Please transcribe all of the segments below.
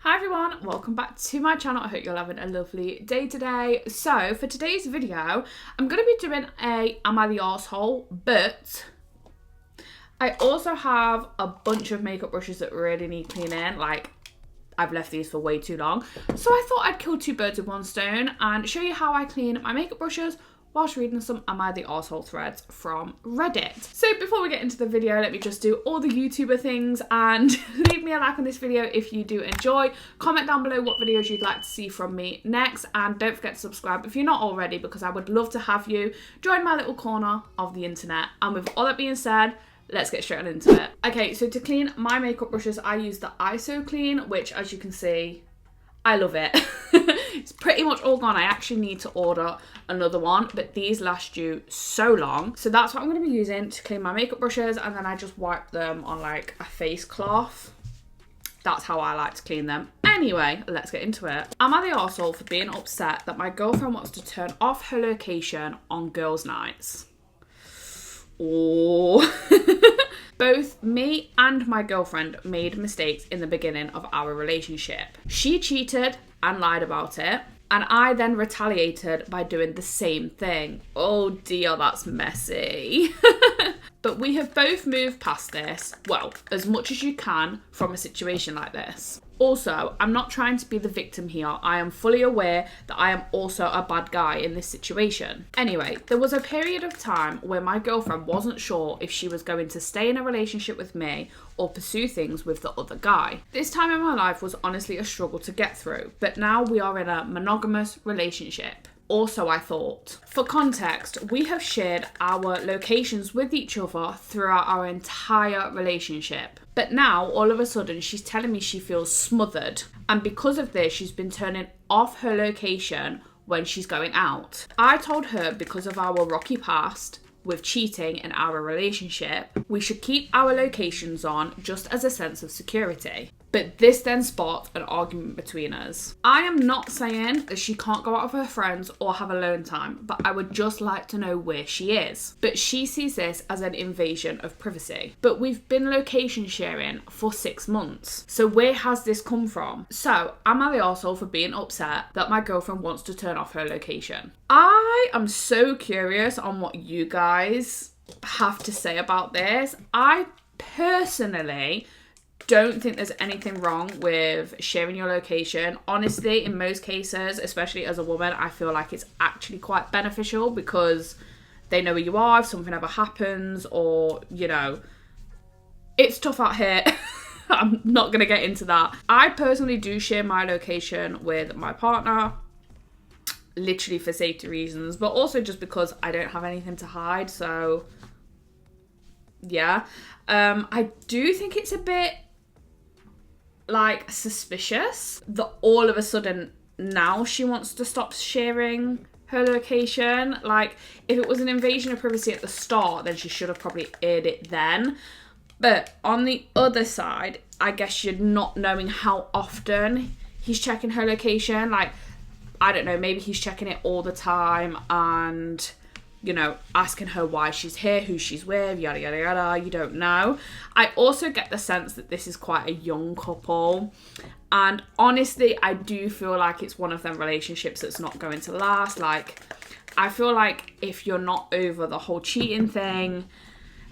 Hi everyone, welcome back to my channel. I hope you're having a lovely day today. So for today's video, I'm going to be doing a Am I the Arsehole? But I also have a bunch of makeup brushes that really need cleaning. Like, I've left these for way too long. So I thought I'd kill two birds with one stone and show you how I clean my makeup brushes whilst reading some Am I the Arsehole threads from Reddit. So before we get into the video, let me just do all the YouTuber things and leave me a like on this video if you do enjoy. Comment down below what videos you'd like to see from me next, and don't forget to subscribe if you're not already, because I would love to have you join my little corner of the internet. And with all that being said, let's get straight on into it. Okay, so to clean my makeup brushes, I use the ISO Clean, which, as you can see, I love it. It's pretty much all gone. I actually need to order another one, but these last you so long. So that's what I'm going to be using to clean my makeup brushes, and then I just wipe them on like a face cloth. That's how I like to clean them. Anyway, let's get into it. Am I the arsehole for being upset that my girlfriend wants to turn off her location on girls' nights? Oh. Both me and my girlfriend made mistakes in the beginning of our relationship. She cheated and lied about it, and I then retaliated by doing the same thing. Oh dear, that's messy. But we have both moved past this, well, as much as you can from a situation like this. Also, I'm not trying to be the victim here. I am fully aware that I am also a bad guy in this situation. Anyway, there was a period of time where my girlfriend wasn't sure if she was going to stay in a relationship with me or pursue things with the other guy. This time in my life was honestly a struggle to get through, but now we are in a monogamous relationship. Also, I thought. For context, we have shared our locations with each other throughout our entire relationship. But now, all of a sudden, she's telling me she feels smothered. And because of this, she's been turning off her location when she's going out. I told her because of our rocky past with cheating in our relationship, we should keep our locations on just as a sense of security. But this then sparked an argument between us. I am not saying that she can't go out with her friends or have alone time, but I would just like to know where she is. But she sees this as an invasion of privacy. But we've been location sharing for 6 months. So where has this come from? So am I the arsehole for being upset that my girlfriend wants to turn off her location? I am so curious on what you guys have to say about this. I personally don't think there's anything wrong with sharing your location. Honestly, in most cases, especially as a woman, I feel like it's actually quite beneficial because they know where you are if something ever happens, or, you know, it's tough out here. I'm not going to get into that. I personally do share my location with my partner, literally for safety reasons, but also just because I don't have anything to hide. So, yeah. I do think it's a bit like suspicious that all of a sudden now she wants to stop sharing her location. Like, if it was an invasion of privacy at the start, then she should have probably aired it then. But on the other side, I guess you're not knowing how often he's checking her location. Like, I don't know, maybe he's checking it all the time and, you know, asking her why she's here, who she's with, yada, yada, yada. You don't know. I also get the sense that this is quite a young couple. And honestly, I do feel like it's one of them relationships that's not going to last. Like, I feel like if you're not over the whole cheating thing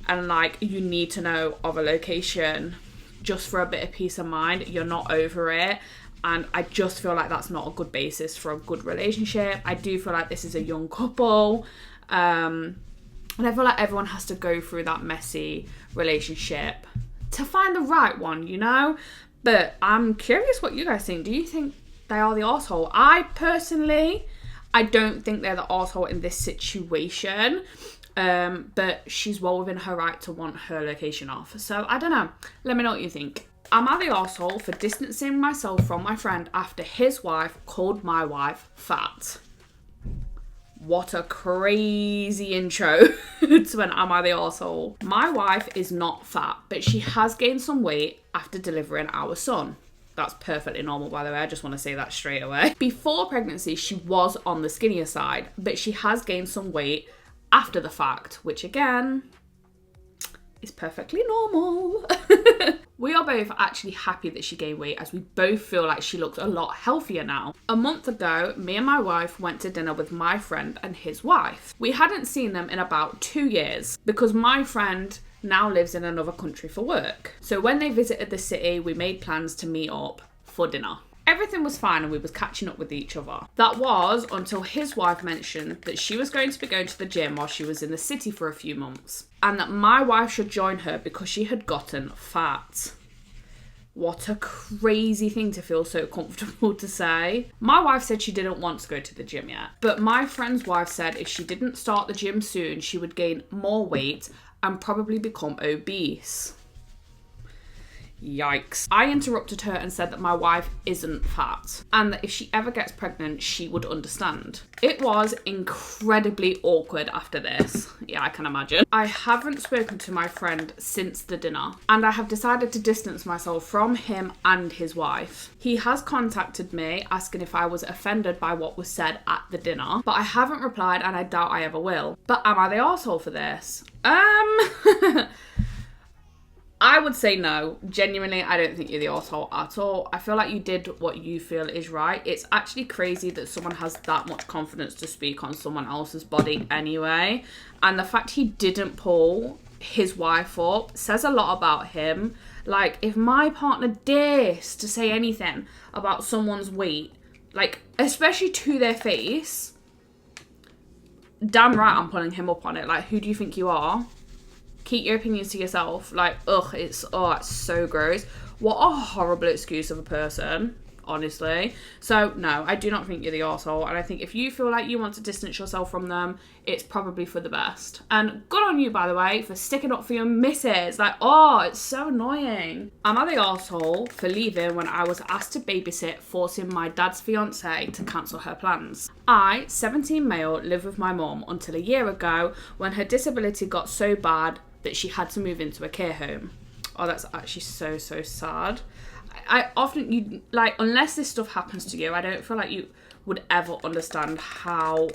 and, like, you need to know of a location just for a bit of peace of mind, you're not over it. And I just feel like that's not a good basis for a good relationship. I do feel like this is a young couple. And I feel like everyone has to go through that messy relationship to find the right one, you know? But I'm curious what you guys think. Do you think they are the arsehole? I personally, I don't think they're the arsehole in this situation. But she's well within her right to want her location off. So I don't know. Let me know what you think. Am I the arsehole for distancing myself from my friend after his wife called my wife fat? What a crazy intro to an Am I the Arsehole. My wife is not fat, but she has gained some weight after delivering our son. That's perfectly normal, by the way. I just want to say that straight away. Before pregnancy, she was on the skinnier side, but she has gained some weight after the fact, which again is perfectly normal. We are both actually happy that she gained weight, as we both feel like she looks a lot healthier now. A month ago, me and my wife went to dinner with my friend and his wife. We hadn't seen them in about 2 years because my friend now lives in another country for work. So when they visited the city, we made plans to meet up for dinner. Everything was fine and we was catching up with each other. That was until his wife mentioned that she was going to be going to the gym while she was in the city for a few months, and that my wife should join her because she had gotten fat. What a crazy thing to feel so comfortable to say. My wife said she didn't want to go to the gym yet, but my friend's wife said if she didn't start the gym soon, she would gain more weight and probably become obese. Yikes. I interrupted her and said that my wife isn't fat and that if she ever gets pregnant, she would understand. It was incredibly awkward after this. Yeah, I can imagine. I haven't spoken to my friend since the dinner and I have decided to distance myself from him and his wife. He has contacted me asking if I was offended by what was said at the dinner, but I haven't replied and I doubt I ever will. But am I the arsehole for this? I would say no. Genuinely, I don't think you're the arsehole at all. I feel like you did what you feel is right. It's actually crazy that someone has that much confidence to speak on someone else's body anyway. And the fact he didn't pull his wife up says a lot about him. Like, if my partner dares to say anything about someone's weight, like, especially to their face, damn right I'm pulling him up on it. Like, who do you think you are? Keep your opinions to yourself. Like, it's so gross. What a horrible excuse of a person, honestly. So, no, I do not think you're the arsehole. And I think if you feel like you want to distance yourself from them, it's probably for the best. And good on you, by the way, for sticking up for your missus. Like, it's so annoying. Am I the arsehole for leaving when I was asked to babysit, forcing my dad's fiance to cancel her plans? I, 17 male, lived with my mum until a year ago when her disability got so bad that she had to move into a care home. Oh, that's actually so sad. I often, unless this stuff happens to you, I don't feel like you would ever understand how,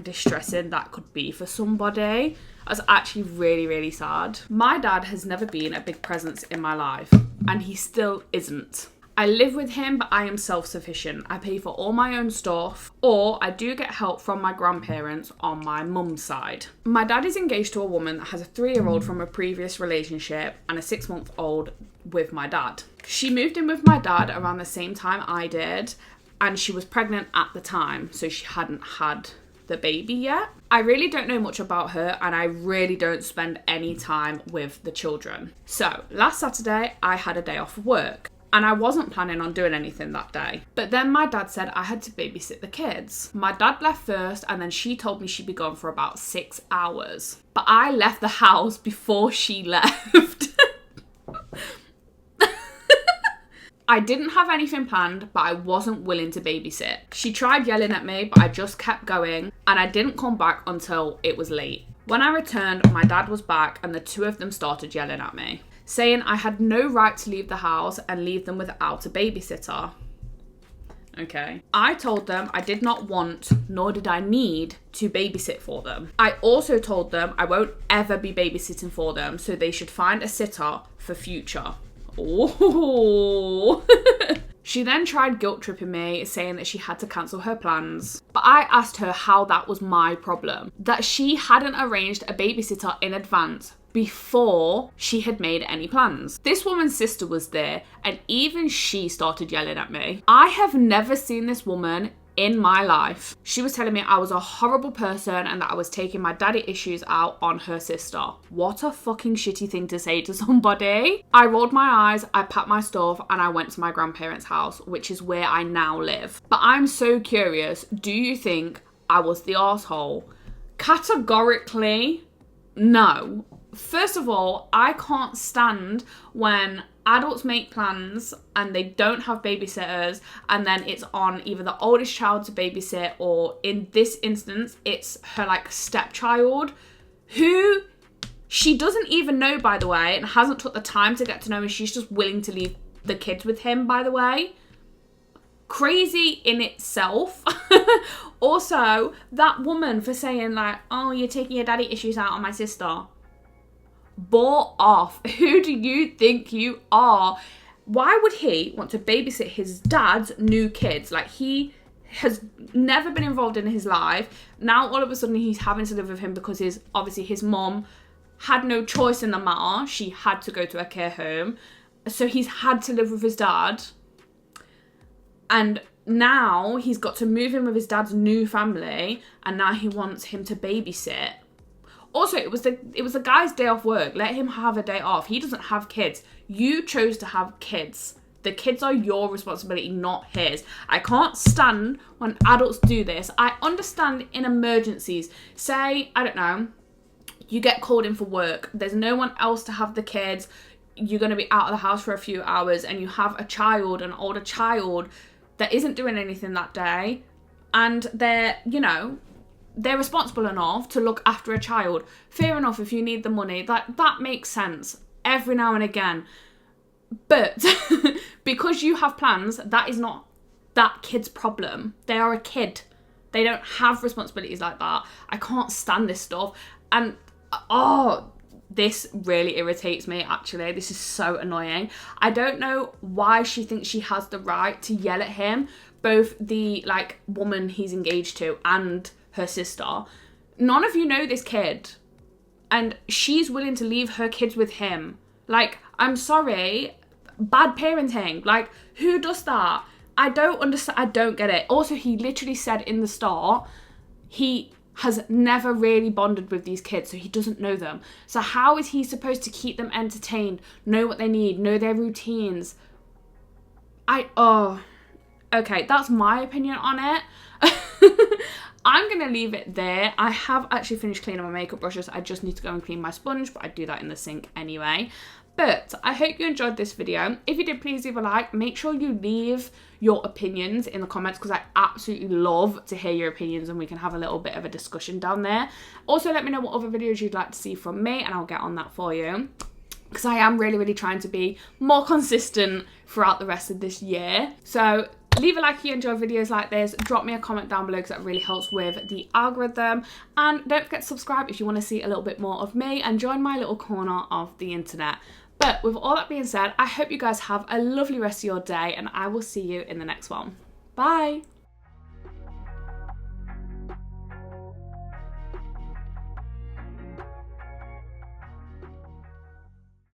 distressing that could be for somebody. That's actually really, really sad. My dad has never been a big presence in my life, and he still isn't. I live with him, but I am self-sufficient. I pay for all my own stuff, or I do get help from my grandparents on my mum's side. My dad is engaged to a woman that has a 3-year-old from a previous relationship and a 6-month-old with my dad. She moved in with my dad around the same time I did, and she was pregnant at the time, so she hadn't had the baby yet. I really don't know much about her, and I really don't spend any time with the children. So, last Saturday, I had a day off of work. And I wasn't planning on doing anything that day. But then my dad said I had to babysit the kids. My dad left first and then she told me she'd be gone for about 6 hours. But I left the house before she left. I didn't have anything planned, but I wasn't willing to babysit. She tried yelling at me, but I just kept going and I didn't come back until it was late. When I returned, my dad was back and the two of them started yelling at me, saying I had no right to leave the house and leave them without a babysitter. Okay. I told them I did not want, nor did I need, to babysit for them. I also told them I won't ever be babysitting for them, so they should find a sitter for future. Oh. She then tried guilt tripping me, saying that she had to cancel her plans. But I asked her how that was my problem, that she hadn't arranged a babysitter in advance before she had made any plans. This woman's sister was there and even she started yelling at me. I have never seen this woman in my life. She was telling me I was a horrible person and that I was taking my daddy issues out on her sister. What a fucking shitty thing to say to somebody. I rolled my eyes, I packed my stuff and I went to my grandparents' house, which is where I now live. But I'm so curious, do you think I was the arsehole? Categorically, no. First of all, I can't stand when adults make plans and they don't have babysitters and then it's on either the oldest child to babysit or in this instance, it's her stepchild who she doesn't even know, by the way, and hasn't took the time to get to know, and she's just willing to leave the kids with him, by the way. Crazy in itself. Also, that woman for saying oh, you're taking your daddy issues out on my sister. bore off. Who do you think you are? Why would he want to babysit his dad's new kids? Like, he has never been involved in his life. Now all of a sudden he's having to live with him because his mom had no choice in the matter. She had to go to a care home. So he's had to live with his dad. And now he's got to move in with his dad's new family, and now he wants him to babysit. Also, it was the guy's day off work. Let him have a day off. He doesn't have kids. You chose to have kids. The kids are your responsibility, not his. I can't stand when adults do this. I understand in emergencies. Say, I don't know, you get called in for work. There's no one else to have the kids. You're going to be out of the house for a few hours, and you have a child, an older child, that isn't doing anything that day. And they're responsible enough to look after a child. Fair enough if you need the money. That makes sense every now and again. But because you have plans, that is not that kid's problem. They are a kid. They don't have responsibilities like that. I can't stand this stuff. And, this really irritates me, actually. This is so annoying. I don't know why she thinks she has the right to yell at him. Both the, woman he's engaged to and her sister. None of you know this kid. And she's willing to leave her kids with him. I'm sorry. Bad parenting. Who does that? I don't understand. I don't get it. Also, he literally said in the start, he has never really bonded with these kids, so he doesn't know them. So how is he supposed to keep them entertained, know what they need, know their routines? Okay, that's my opinion on it. I'm going to leave it there. I have actually finished cleaning my makeup brushes. I just need to go and clean my sponge, but I do that in the sink anyway. But I hope you enjoyed this video. If you did, please leave a like. Make sure you leave your opinions in the comments, because I absolutely love to hear your opinions and we can have a little bit of a discussion down there. Also, let me know what other videos you'd like to see from me and I'll get on that for you, because I am really, really trying to be more consistent throughout the rest of this year. So leave a like if you enjoy videos like this. Drop me a comment down below because that really helps with the algorithm. And don't forget to subscribe if you want to see a little bit more of me and join my little corner of the internet. But with all that being said, I hope you guys have a lovely rest of your day and I will see you in the next one. Bye!